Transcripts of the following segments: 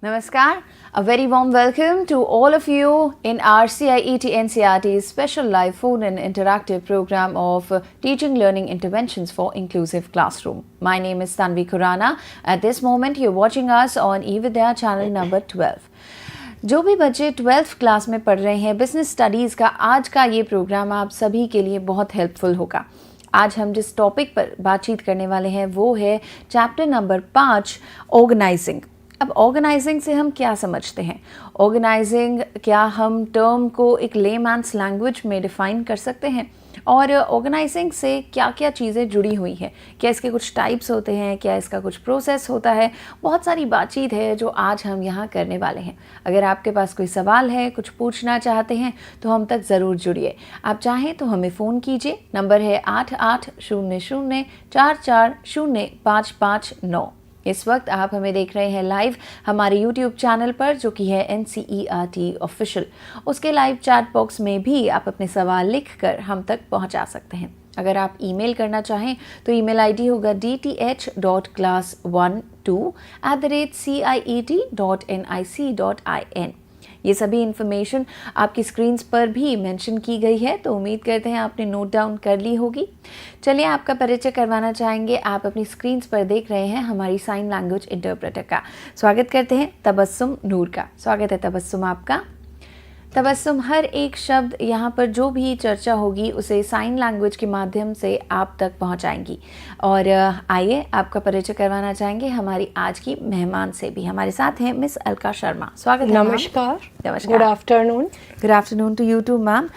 Namaskar. A very warm welcome to all of you in our CIET NCERT's special live phone and interactive program of Teaching Learning Interventions for Inclusive Classroom. My name is Tanvi Khurana. At this moment, you're watching us on eVidya channel number 12. जो भी बच्चे 12th class में पढ़ रहे हैं business studies का, आज का ये प्रोग्राम आप सभी के लिए बहुत हेल्पफुल होगा। आज हम जिस टॉपिक पर बातचीत करने वाले हैं वो है चैप्टर नंबर 5, ऑर्गेनाइजिंग। अब ऑर्गेनाइजिंग से हम क्या समझते हैं? ऑर्गेनाइजिंग, क्या हम टर्म को एक लेमैन्स लैंग्वेज में डिफ़ाइन कर सकते हैं? और ऑर्गेनाइजिंग से क्या क्या चीज़ें जुड़ी हुई हैं? क्या इसके कुछ टाइप्स होते हैं? क्या इसका कुछ प्रोसेस होता है? बहुत सारी बातचीत है जो आज हम यहाँ करने वाले हैं। अगर आपके पास कोई सवाल है, कुछ पूछना चाहते हैं तो हम तक ज़रूर जुड़िए। आप चाहें तो हमें फ़ोन कीजिए। नंबर है 8800440559। इस वक्त आप हमें देख रहे हैं लाइव हमारे YouTube चैनल पर, जो कि है NCERT ऑफिशियल। उसके लाइव चैट बॉक्स में भी आप अपने सवाल लिखकर हम तक पहुंचा सकते हैं। अगर आप ईमेल करना चाहें तो ईमेल आईडी होगा dth.class12@ciet.nic.in। ये सभी इन्फॉर्मेशन आपकी स्क्रीन्स पर भी मेंशन की गई है, तो उम्मीद करते हैं आपने नोट डाउन कर ली होगी। चलिए आपका परिचय करवाना चाहेंगे। आप अपनी स्क्रीन्स पर देख रहे हैं हमारी साइन लैंग्वेज इंटरप्रेटर का। स्वागत करते हैं तबस्सुम नूर का। स्वागत है तबस्सुम आपका। तबस्सुम, हर एक शब्द यहाँ पर जो भी चर्चा होगी उसे साइन लैंग्वेज के माध्यम से आप तक पहुँचाएंगी। और आइए आपका परिचय करवाना चाहेंगे हमारी आज की मेहमान से भी। हमारे साथ हैं मिस अलका शर्मा। स्वागत है। नमस्कार। नमस्कार। Good afternoon. Good afternoon to you too ma'am.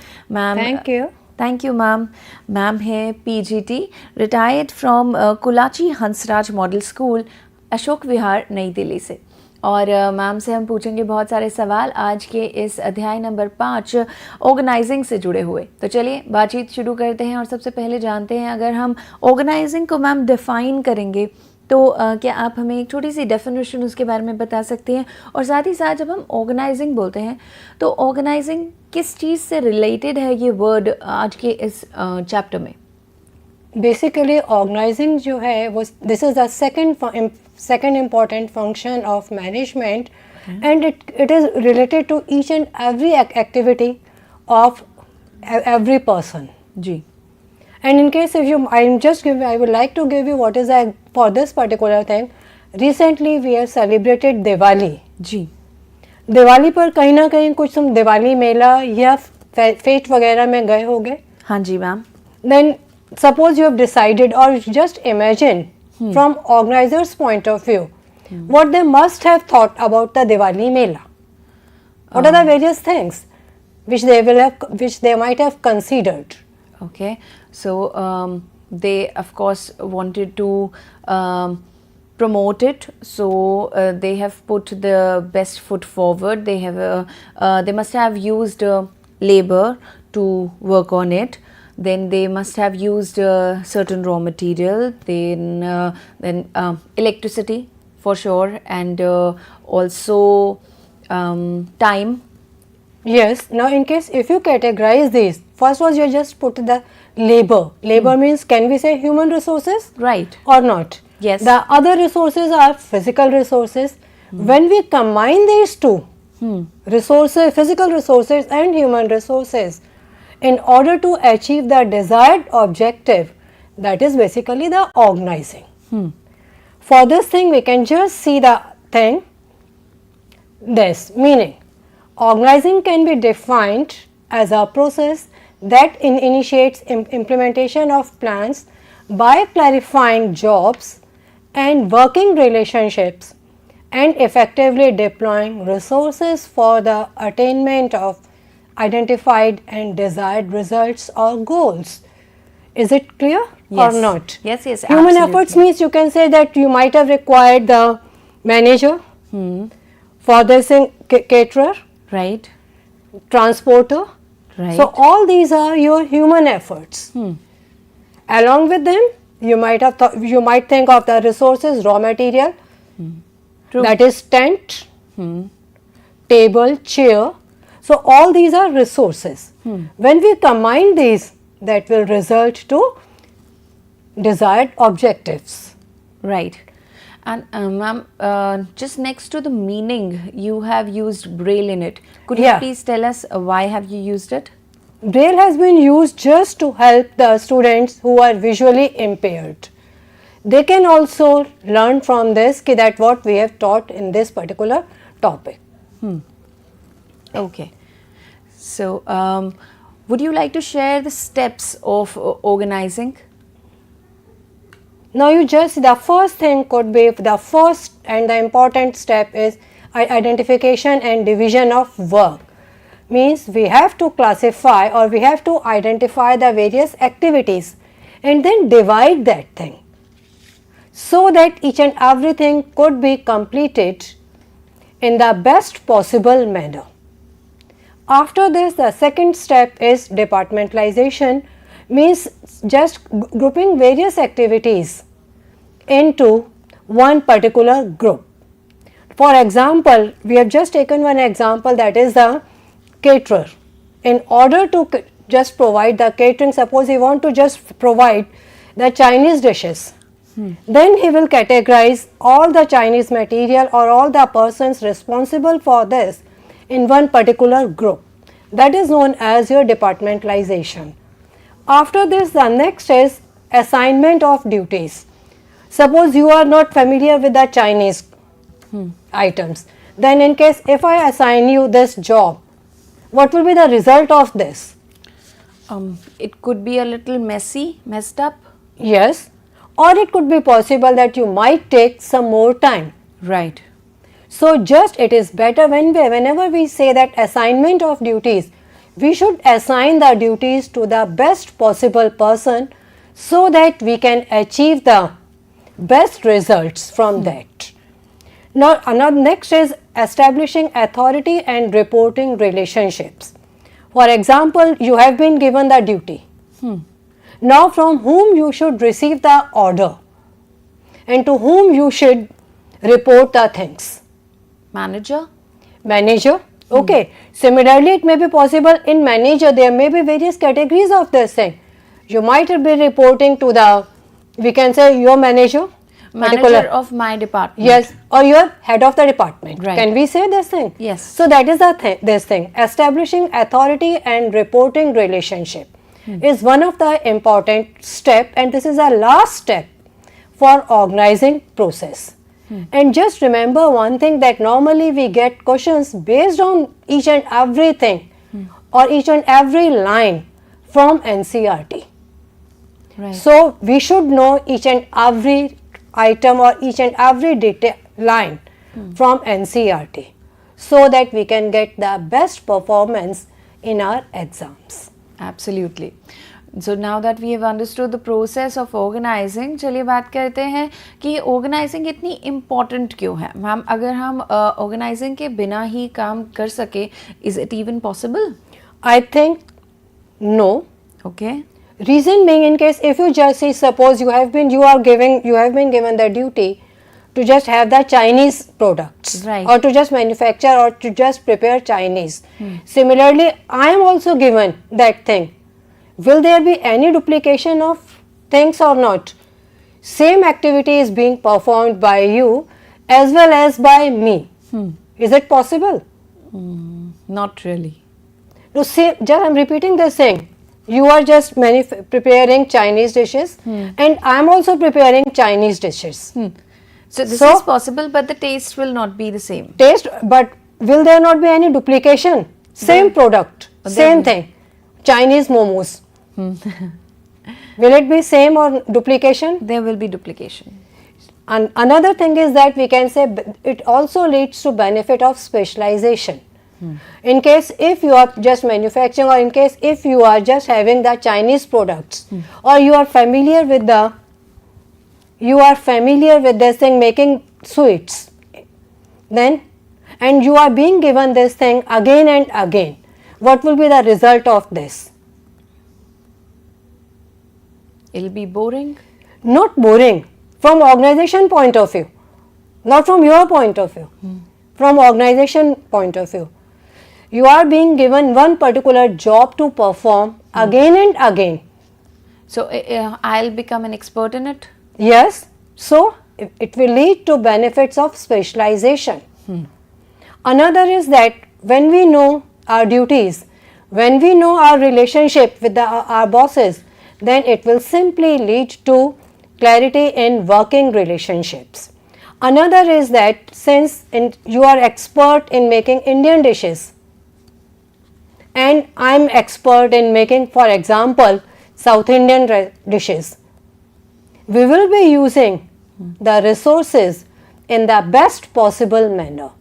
Thank you ma'am. Ma'am है PGT, retired from Kulachi Hansraj model school, Ashok Vihar, Nai Delhi से। और मैम से हम पूछेंगे बहुत सारे सवाल आज के इस अध्याय नंबर 5 ऑर्गेनाइजिंग से जुड़े हुए। तो चलिए बातचीत शुरू करते हैं और सबसे पहले जानते हैं, अगर हम ऑर्गेनाइजिंग को मैम डिफ़ाइन करेंगे तो क्या आप हमें एक छोटी सी डेफिनेशन उसके बारे में बता सकते हैं? और साथ ही साथ जब हम ऑर्गेनाइजिंग बोलते हैं तो ऑर्गेनाइजिंग किस चीज़ से रिलेटेड है ये वर्ड आज के इस चैप्टर में? बेसिकली ऑर्गेनाइजिंग जो है वो this is the second important function of management, and it is related to each and every activity of every person. जी. And in case if you, I would like to give you what is for this particular thing. Recently we have celebrated Diwali. जी. दिवाली पर कहीं ना कहीं कुछ हम दिवाली मेला या fate वगैरह में गए होंगे। हाँ जी ma'am. Then suppose you have decided, or just imagine from organizers' point of view, what they must have thought about the Diwali Mela. What are the various things which they might have considered? Okay, so they of course wanted to promote it, so they have put the best foot forward. They must have used labor to work on it. Then they must have used certain raw material, then electricity for sure, and also time. Yes. Now in case if you categorize these, first was you just put the labor. Labor means, can we say human resources? Right. Or not? Yes. The other resources are physical resources. When we combine these two, resources, physical resources and human resources, in order to achieve the desired objective, that is basically the organizing. For this thing we can just see the thing, this meaning organizing can be defined as a process that initiates implementation of plans by clarifying jobs and working relationships and effectively deploying resources for the attainment of identified and desired results or goals. Is it clear? Yes. Or not? Yes, Human absolutely. efforts means you can say that you might have required the manager, for this caterer, Right. transporter. Right. So all these are your human efforts. Along with them, you might think of the resources, raw material. True. That is tent, table, chair. So all these are resources. When we combine these, that will result to desired objectives. Right. And ma'am, just next to the meaning, you have used Braille in it. Could you Yeah. please tell us why have you used it? Braille has been used just to help the students who are visually impaired. They can also learn from this that what we have taught in this particular topic. Okay. So, would you like to share the steps of organizing? Now you just, the first thing could be, the first and the important step is identification and division of work. Means we have to classify or we have to identify the various activities and then divide that thing, so that each and everything could be completed in the best possible manner. After this, the second step is departmentalization, means just grouping various activities into one particular group. For example, we have just taken one example, that is the caterer. In order to just provide the catering, suppose he want to just provide the Chinese dishes, then he will categorize all the Chinese material or all the persons responsible for this in one particular group. That is known as your departmentalization. After this, the next is assignment of duties. Suppose you are not familiar with the Chinese items, then in case if I assign you this job, what will be the result of this? It could be a little messed up. Yes, or it could be possible that you might take some more time. Right. So just it is better whenever we say that assignment of duties, we should assign the duties to the best possible person so that we can achieve the best results from that. Now another next is establishing authority and reporting relationships. For example, you have been given the duty. Now from whom you should receive the order and to whom you should report the things? Manager? Manager. Okay. Similarly, it may be possible in manager there may be various categories of this thing. You might be reporting to the, we can say your manager. Manager of my department. Yes, or your head of the department. Right. Can we say this thing? Yes. So that is the this thing. Establishing authority and reporting relationship is one of the important step, and this is our last step for organizing process. And just remember one thing, that normally we get questions based on each and everything or each and every line from NCERT. Right. So we should know each and every item or each and every detail line from NCERT so that we can get the best performance in our exams. Absolutely. So now that we have understood the process of organizing, चलिए बात करते हैं कि organizing इतनी important क्यों है. Ma'am, अगर हम organizing के बिना ही काम कर सके, is it even possible? I think no. Okay. Reason being, in case if you just see, suppose you have been given the duty to just have the Chinese products, Right. or to just manufacture or to just prepare Chinese. Similarly, I am also given that thing. Will there be any duplication of things or not? Same activity is being performed by you as well as by me. Is it possible? Not really. No, see, just I am repeating the thing. You are just preparing Chinese dishes, and I am also preparing Chinese dishes. So this So- is possible, but the taste will not be the same. Taste, but will there not be any duplication? Same product, same thing. Chinese momos. Will it be same or duplication? There will be duplication. And another thing is that we can say it also leads to benefit of specialization. In case if you are just manufacturing, or in case if you are just having the Chinese products, or you are familiar with this thing, making sweets, then and you are being given this thing again and again, what will be the result of this? It'll be boring. Not boring from organization point of view, not from your point of view, from organization point of view. You are being given one particular job to perform again and again. So I'll become an expert in it. Yes, so it will lead to benefits of specialization. Another is that when we know our duties, when we know our relationship with our bosses, then it will simply lead to clarity in working relationships. Another is that since you are expert in making Indian dishes and I am expert in making, for example, South Indian dishes, we will be using the resources in the best possible manner,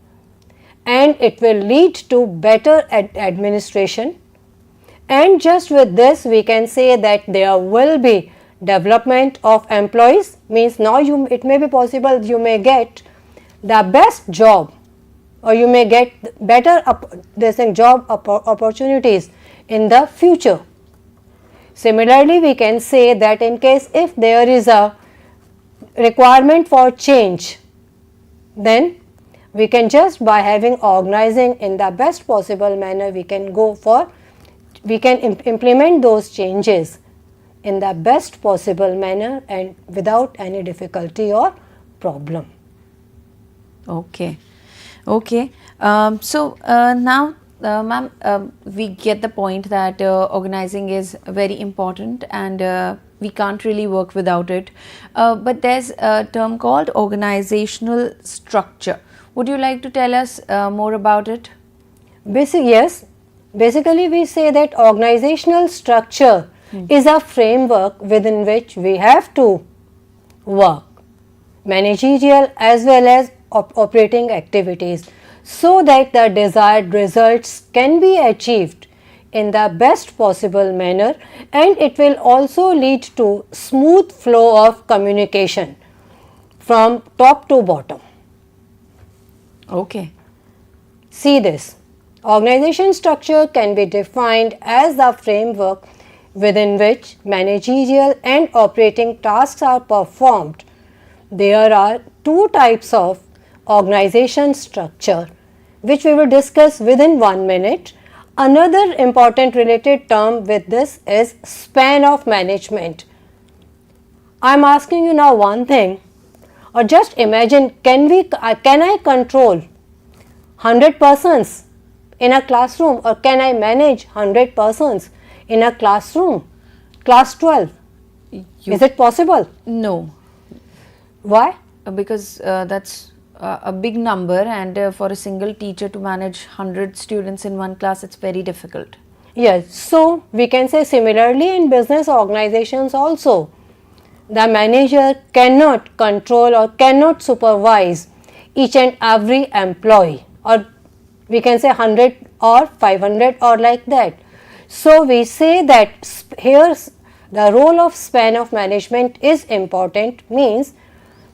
and it will lead to better administration. And just with this we can say that there will be development of employees, means now it may be possible you may get the best job or you may get better job opportunities in the future. Similarly, we can say that in case if there is a requirement for change, then we can just by having organizing in the best possible manner, we can implement those changes in the best possible manner and without any difficulty or problem. Okay. Now ma'am, we get the point that organizing is very important and we can't really work without it. But there's a term called organizational structure. Would you like to tell us more about it? Yes. Basically, we say that organizational structure is a framework within which we have to work, managerial as well as operating activities, so that the desired results can be achieved in the best possible manner, and it will also lead to smooth flow of communication from top to bottom. Okay. See this. Organization structure can be defined as the framework within which managerial and operating tasks are performed. There are two types of organization structure which we will discuss within 1 minute. Another important related term with this is span of management. I am asking you now one thing, or just imagine, can I control 100 persons in a classroom, or can I manage 100 persons in a classroom, class 12? Is it possible? No. Why? Because that's a big number, and for a single teacher to manage 100 students in one class, it's very difficult. Yes, so we can say similarly in business organizations also, the manager cannot control or cannot supervise each and every employee, or we can say 100 or 500 or like that. So we say that here the role of span of management is important, means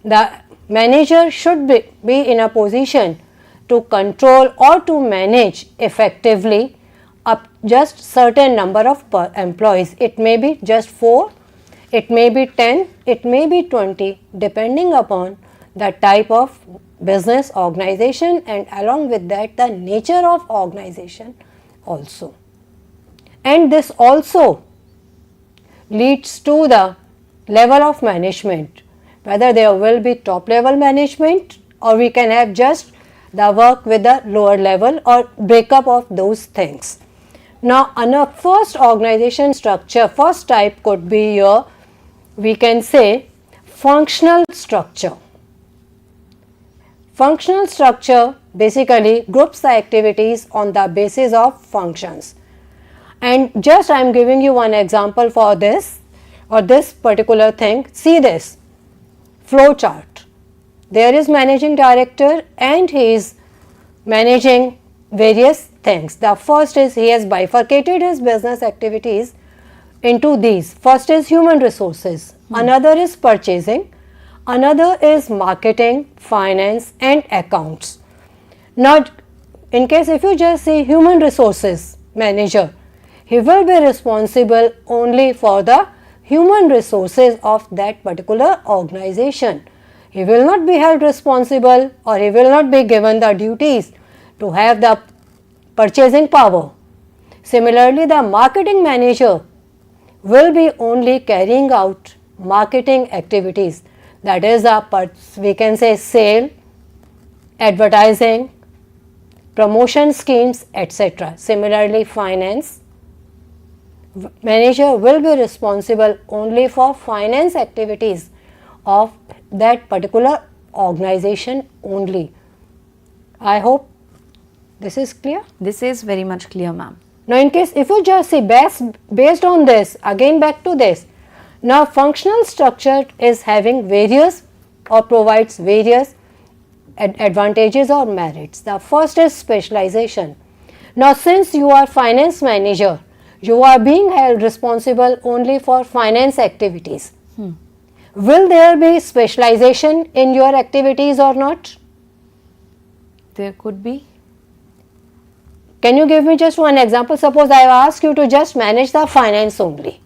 the manager should be in a position to control or to manage effectively up just certain number of employees. It may be just 4, it may be 10, it may be 20, depending upon the type of business organization and along with that the nature of organization also. And this also leads to the level of management, whether there will be top level management or we can have just the work with the lower level or breakup of those things. Now, a first organization structure, first type could be your, we can say, functional structure. Functional structure basically groups the activities on the basis of functions. And just I am giving you one example for this or this particular thing. See this flow chart. There is managing director and he is managing various things. The first is he has bifurcated his business activities into these. First is human resources, another is purchasing, another is marketing, finance and accounts. Now, in case if you just see human resources manager, he will be responsible only for the human resources of that particular organization. He will not be held responsible or he will not be given the duties to have the purchasing power. Similarly, the marketing manager will be only carrying out marketing activities. that is we can say sale, advertising, promotion schemes, etc. Similarly, finance manager will be responsible only for finance activities of that particular organization only. I hope this is clear. This is very much clear, ma'am. Now, in case if you just see based on this, again back to this. Now, functional structure is having various or provides various advantages or merits. The first is specialization. Now, since you are finance manager, you are being held responsible only for finance activities. Will there be specialization in your activities or not? There could be. Can you give me just one example? Suppose I ask you to just manage the finance only.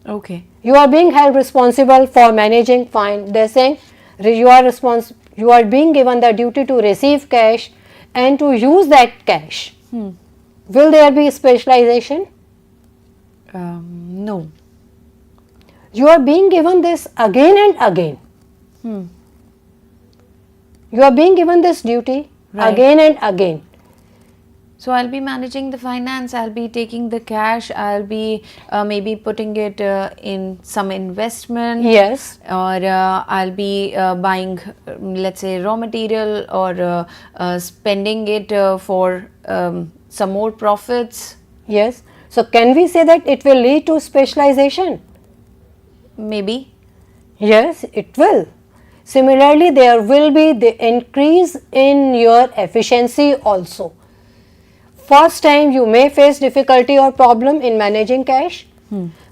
Okay. You are being held responsible for managing they're saying you are being given the duty to receive cash and to use that cash. Will there be specialization? No. You are being given this again and again. You are being given this duty again and again. So I'll be managing the finance, I'll be taking the cash, I'll be maybe putting it in some investment. Yes. Or I'll be buying, let's say, raw material or spending it for some more profits. Yes. So can we say that it will lead to specialization? Maybe. Yes, it will. Similarly, there will be the increase in your efficiency also. First time you may face difficulty or problem in managing cash,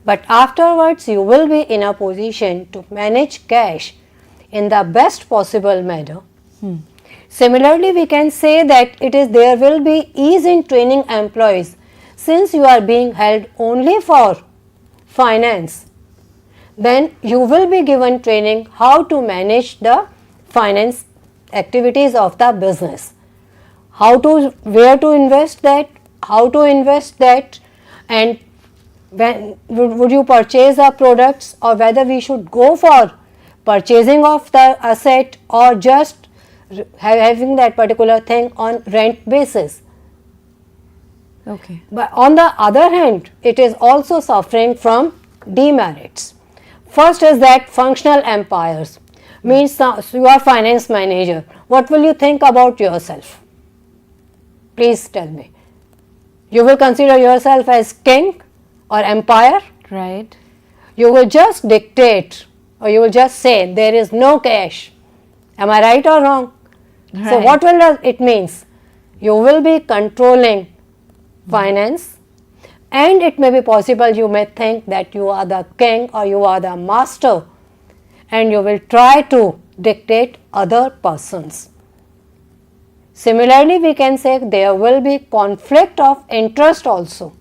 but afterwards you will be in a position to manage cash in the best possible manner. Similarly, we can say that there will be ease in training employees since you are being held only for finance. Then you will be given training how to manage the finance activities of the business. Where to invest that, how to invest that, and when would you purchase our products, or whether we should go for purchasing of the asset or just having that particular thing on rent basis. Okay. But on the other hand, it is also suffering from demerits. First is that functional empires, means you are finance manager. What will you think about yourself? Please tell me. You will consider yourself as king or empire? Right. You will just dictate, or you will just say there is no cash. Am I right or wrong? Right. So what will it means? You will be controlling finance, and it may be possible you may think that you are the king or you are the master, and you will try to dictate other persons. Similarly, we can say there will be conflict of interest also.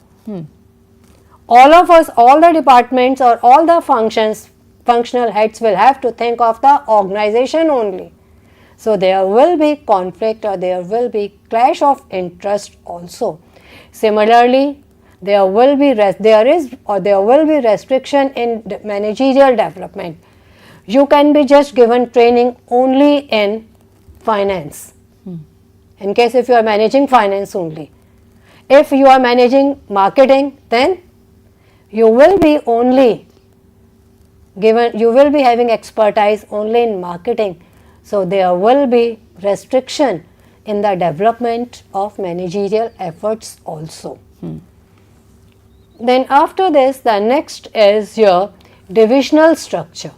All of us, all the departments or all the functional heads will have to think of the organization only. So there will be conflict or there will be clash of interest also. Similarly, there will be restriction in managerial development. You can be just given training only in finance. In case if you are managing finance only. If you are managing marketing, then you will be having expertise only in marketing. So there will be restriction in the development of managerial efforts also. Then after this, the next is your divisional structure.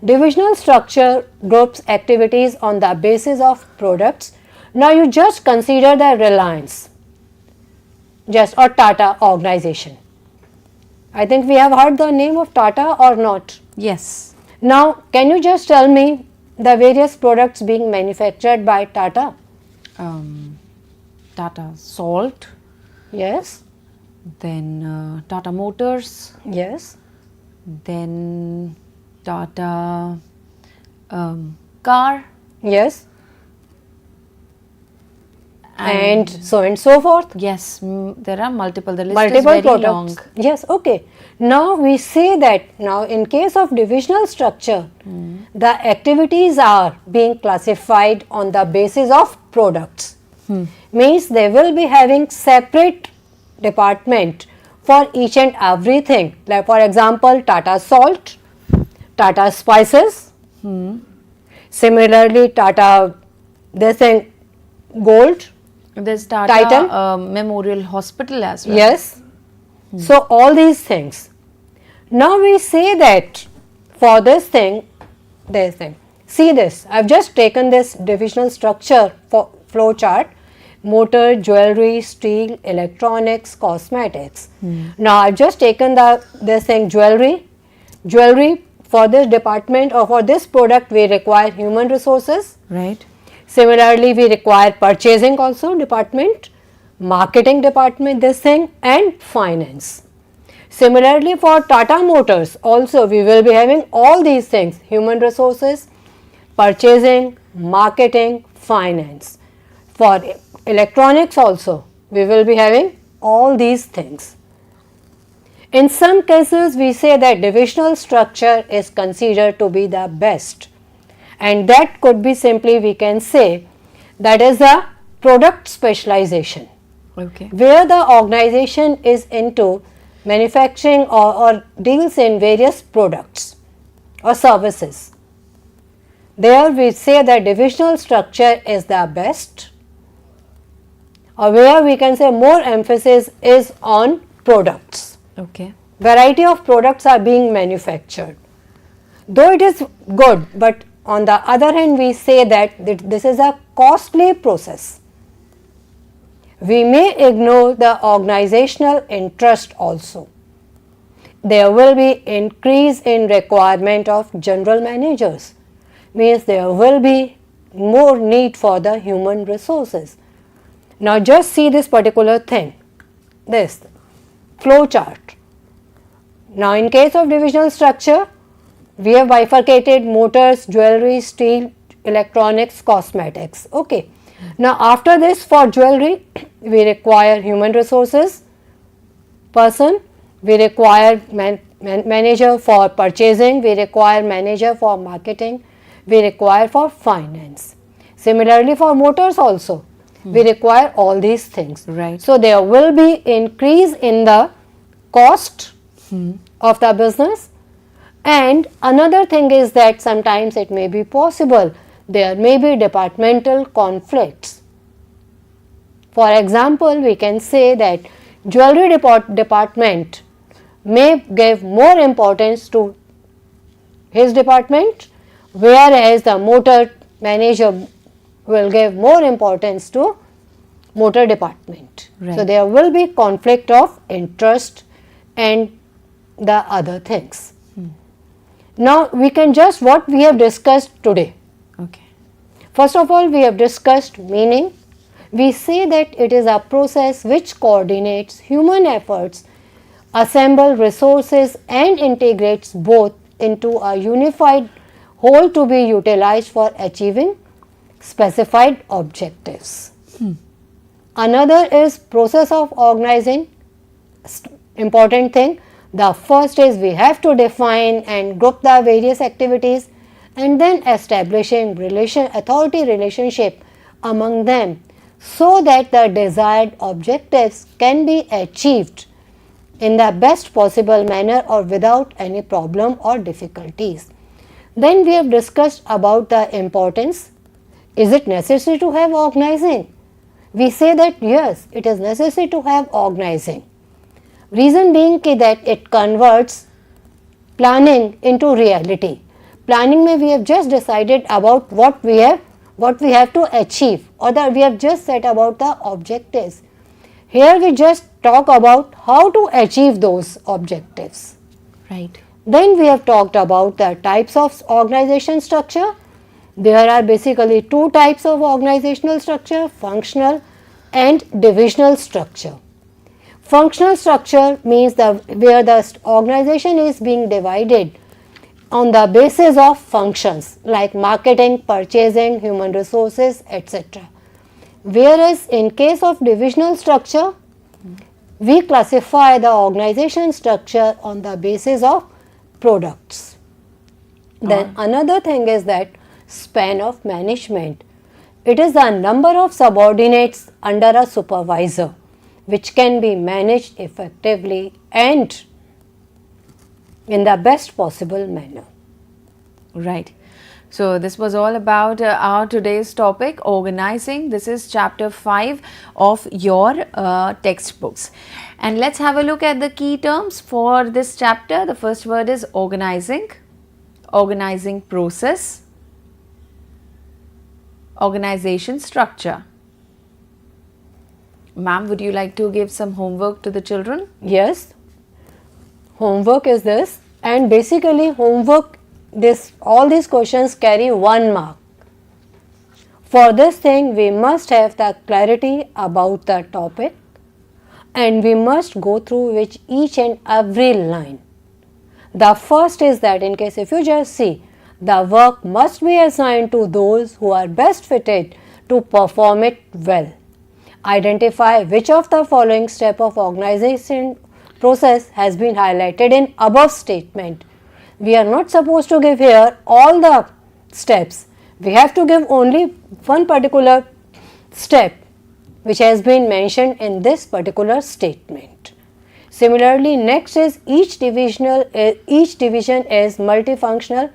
Divisional structure groups activities on the basis of products. Now you just consider the Reliance or Tata organization. I think we have heard the name of Tata or not? Yes. Now can you just tell me the various products being manufactured by Tata? Tata Salt. Yes. Then Tata Motors. Yes. Then Tata car. Yes. and so forth. Yes, there are multiple. The list Multiple is very products. long. Yes, okay. Now we say that now in case of divisional structure, the activities are being classified on the basis of products. Means they will be having separate department for each and everything. Like for example, Tata Salt, Tata Spices, similarly Tata this thing Gold, There's Tata Titan. Memorial Hospital as well. yes. So all these things. Now we say that for this thing, see this, I have just taken this divisional structure for flow chart, motor, jewelry, steel, electronics, cosmetics. Now I have just taken this thing jewelry. Jewelry, for this department or for this product we require human resources. Right. Similarly, we require purchasing also department, marketing department, this thing, and finance. Similarly, for Tata Motors also we will be having all these things, human resources, purchasing, marketing, finance. For electronics also we will be having all these things. In some cases we say that divisional structure is considered to be the best, and that could be simply we can say that is a product specialization, Okay. where the organization is into manufacturing or deals in various products or services. There we say that divisional structure is the best, or where we can say more emphasis is on products. Okay. Variety of products are being manufactured. Though it is good, but on the other hand we say that this is a costly process. We may ignore the organizational interest also. There will be increase in requirement of general managers, means there will be more need for the human resources. Now just see this particular thing, this flow chart. Now in case of divisional structure, we have bifurcated motors, jewelry, steel, electronics, cosmetics. Okay. Now after this, for jewelry we require human resources person, we require manager for purchasing, we require manager for marketing, we require for finance. Similarly for motors also we require all these things. Right. So there will be increase in the cost of the business. And another thing is that sometimes it may be possible there may be departmental conflicts. For example, we can say that jewelry department may give more importance to his department, whereas the motor manager will give more importance to motor department. Right. So there will be conflict of interest and the other things. Now we can just what we have discussed today. Okay. First of all, we have discussed meaning. We say that it is a process which coordinates human efforts, assemble resources and integrates both into a unified whole to be utilized for achieving specified objectives. Another is process of organizing. Important thing. The first is we have to define and group the various activities and then establishing authority relationship among them so that the desired objectives can be achieved in the best possible manner or without any problem or difficulties. Then we have discussed about the importance. Is it necessary to have organizing? We say that yes, it is necessary to have organizing. Reason being that it converts planning into reality. Planning may we have just decided about what we have to achieve, or that we have just set about the objectives. Here we just talk about how to achieve those objectives. Right. Then we have talked about the types of organization structure. There are basically two types of organizational structure, functional and divisional structure. Functional structure means where the organization is being divided on the basis of functions like marketing, purchasing, human resources, etc. Whereas in case of divisional structure, we classify the organization structure on the basis of products. Then another thing is that span of management. It is the number of subordinates under a supervisor which can be managed effectively and in the best possible manner. Right. So this was all about our today's topic, organizing. This is chapter 5 of your textbooks. And let's have a look at the key terms for this chapter. The first word is organizing, organizing process, organization structure. Ma'am, would you like to give some homework to the children? Yes, homework is this, and basically homework, all these questions carry 1 mark. For this thing we must have the clarity about the topic and we must go through which each and every line. The first is that in case if you just see, the work must be assigned to those who are best fitted to perform it well. Identify which of the following step of organization process has been highlighted in above statement. We are not supposed to give here all the steps. We have to give only one particular step which has been mentioned in this particular statement. Similarly, next is each division is multifunctional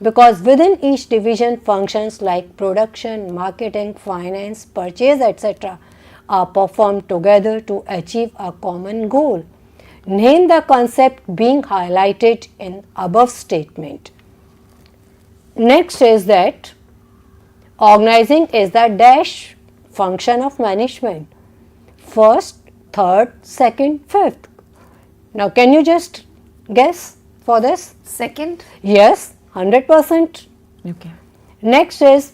because within each division functions like production, marketing, finance, purchase, etc. are performed together to achieve a common goal. Name the concept being highlighted in above statement. Next is that organizing is the dash function of management. First, third, second, fifth. Now can you just guess for this? Second? Yes, 100%. Okay. Next is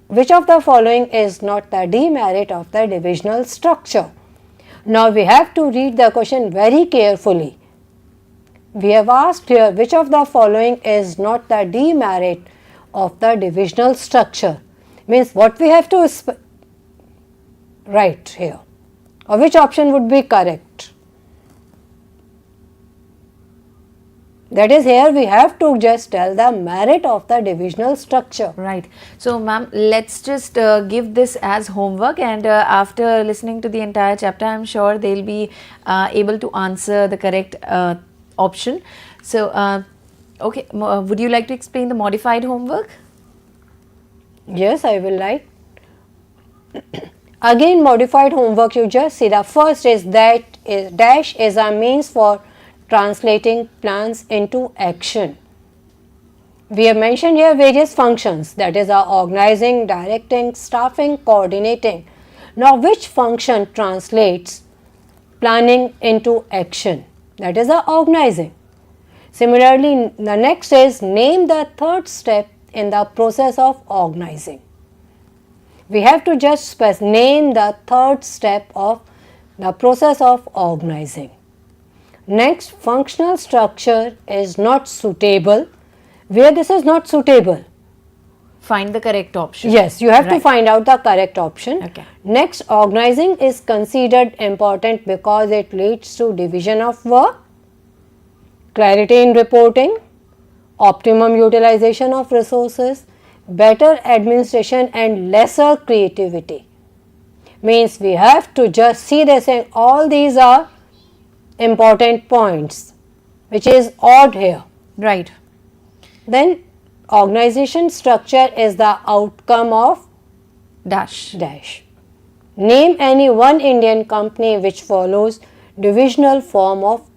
which of the following is not the demerit of the divisional structure? Now we have to read the question very carefully. We have asked here which of the following is not the demerit of the divisional structure. Means what we have to write here, or which option would be correct? That is, here we have to just tell the merit of the divisional structure. Right. So, ma'am, let's just give this as homework, and after listening to the entire chapter, I'm sure they'll be able to answer the correct option. So, okay, would you like to explain the modified homework? Yes, I will like. Again, modified homework, you just see the first is that dash is a means for translating plans into action. We have mentioned here various functions, that is our organizing, directing, staffing, coordinating. Now which function translates planning into action? That is our organizing. Similarly, the next is name the third step in the process of organizing. We have to just name the third step of the process of organizing. Next, functional structure is not suitable. Where this is not suitable? Find the correct option. Yes, you have to find out the correct option. Okay. Next, organizing is considered important because it leads to division of work, clarity in reporting, optimum utilization of resources, better administration and lesser creativity. Means we have to just see this and all these are important points, which is odd here. Right. Then organization structure is the outcome of Dash. Name any one Indian company which follows divisional form of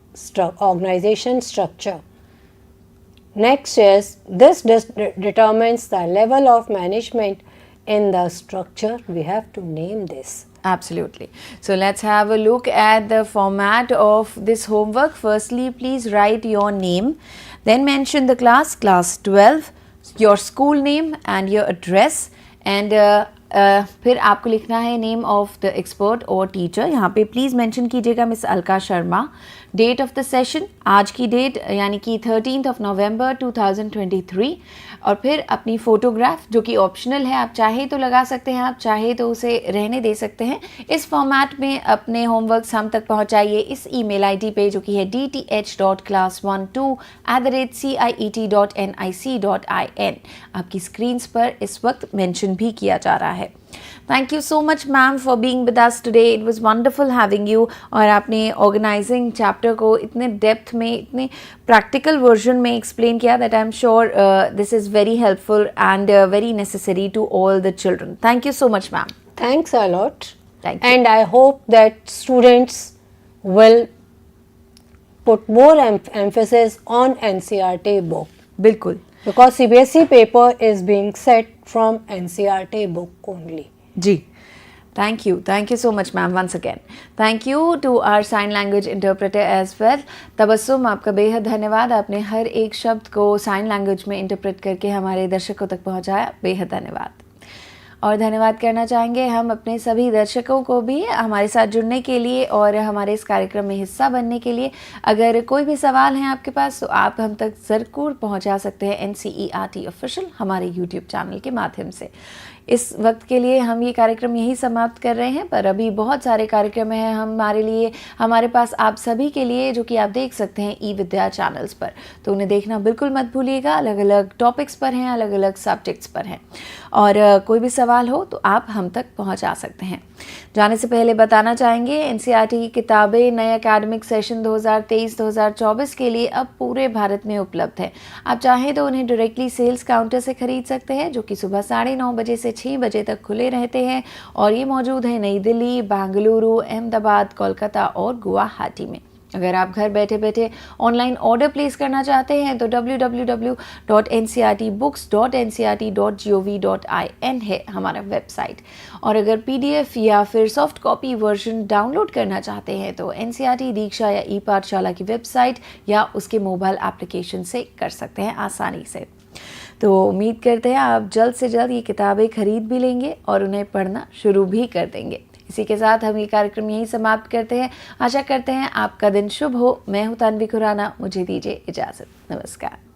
organization structure. Next is this determines the level of management in the structure. We have to name this. Absolutely. So let's have a look at the format of this homework. Firstly, please write your name, then mention the class 12, your school name and your address, and फिर आपको लिखना है name of the expert और teacher. यहाँ पे please mention कीजिएगा miss Alka Sharma. Date of the session, आज की डेट यानी कि 13 नवंबर 2023, और फिर अपनी फ़ोटोग्राफ जो कि ऑप्शनल है, आप चाहे तो लगा सकते हैं, आप चाहे तो उसे रहने दे सकते हैं। इस फॉर्मेट में अपने होमवर्क्स हम तक पहुंचाइए इस ईमेल आईडी पे जो कि है dth.class12@ciet.nic.in। आपकी स्क्रीन्स पर इस वक्त मेंशन भी किया जा रहा है। Thank you so much ma'am for being with us today, it was wonderful having you. और आपने ऑर्गेनाइजिंग चैप्टर को इतने डेप्थ में, इतने प्रैक्टिकल वर्जन में एक्सप्लेन किया that I am sure this is very helpful and very necessary to all the children. Thank you so much ma'am. Thanks a lot. Thank you. And I hope that students will put more emphasis on NCERT book, बिल्कुल, because CBSE paper is being set from NCERT book only. जी। Thank you so much ma'am once again. Thank you to our sign language interpreter as well. Tabassum, आपका बेहद धन्यवाद, आपने हर एक शब्द को sign language में इंटरप्रेट करके हमारे दर्शकों तक पहुंचाया, बेहद धन्यवाद। और धन्यवाद करना चाहेंगे हम अपने सभी दर्शकों को भी हमारे साथ जुड़ने के लिए और हमारे इस कार्यक्रम में हिस्सा बनने के लिए। अगर कोई भी सवाल है आपके पास तो आप हम तक ज़रूर पहुंचा सकते हैं NCERT ऑफिशियल हमारे YouTube चैनल के माध्यम से। इस वक्त के लिए हम ये कार्यक्रम यही समाप्त कर रहे हैं, पर अभी बहुत सारे कार्यक्रम हैं हमारे लिए, हमारे पास आप सभी के लिए, जो कि आप देख सकते हैं eVidya चैनल्स पर, तो उन्हें देखना बिल्कुल मत भूलिएगा। अलग अलग टॉपिक्स पर हैं, अलग अलग सब्जेक्ट्स पर हैं, और कोई भी सवाल हो तो आप हम तक पहुंचा सकते हैं। जाने से पहले बताना चाहेंगे NCERT की किताबें नए एकेडमिक सेशन 2023-2024 के लिए अब पूरे भारत में उपलब्ध है। आप चाहें तो उन्हें डायरेक्टली सेल्स काउंटर से खरीद सकते हैं, जो कि सुबह 9:30 बजे से 6 बजे तक खुले रहते हैं, और ये मौजूद है नई दिल्ली, बेंगलुरु, अहमदाबाद, कोलकाता और गुवाहाटी में। अगर आप घर बैठे बैठे ऑनलाइन ऑर्डर प्लेस करना चाहते हैं तो www.ncertbooks.ncert.gov.in है हमारा वेबसाइट। और अगर PDF या फिर सॉफ्ट कॉपी वर्जन डाउनलोड करना चाहते हैं तो NCERT दीक्षा या ई पाठशाला की वेबसाइट या उसके मोबाइल एप्लीकेशन से कर सकते हैं आसानी से। तो उम्मीद करते हैं आप जल्द से जल्द ये किताबें खरीद भी लेंगे और उन्हें पढ़ना शुरू भी कर देंगे। इसी के साथ हम ये कार्यक्रम यहीं समाप्त करते हैं। आशा करते हैं आपका दिन शुभ हो। मैं हूँ तानवी खुराना, मुझे दीजिए इजाज़त। नमस्कार।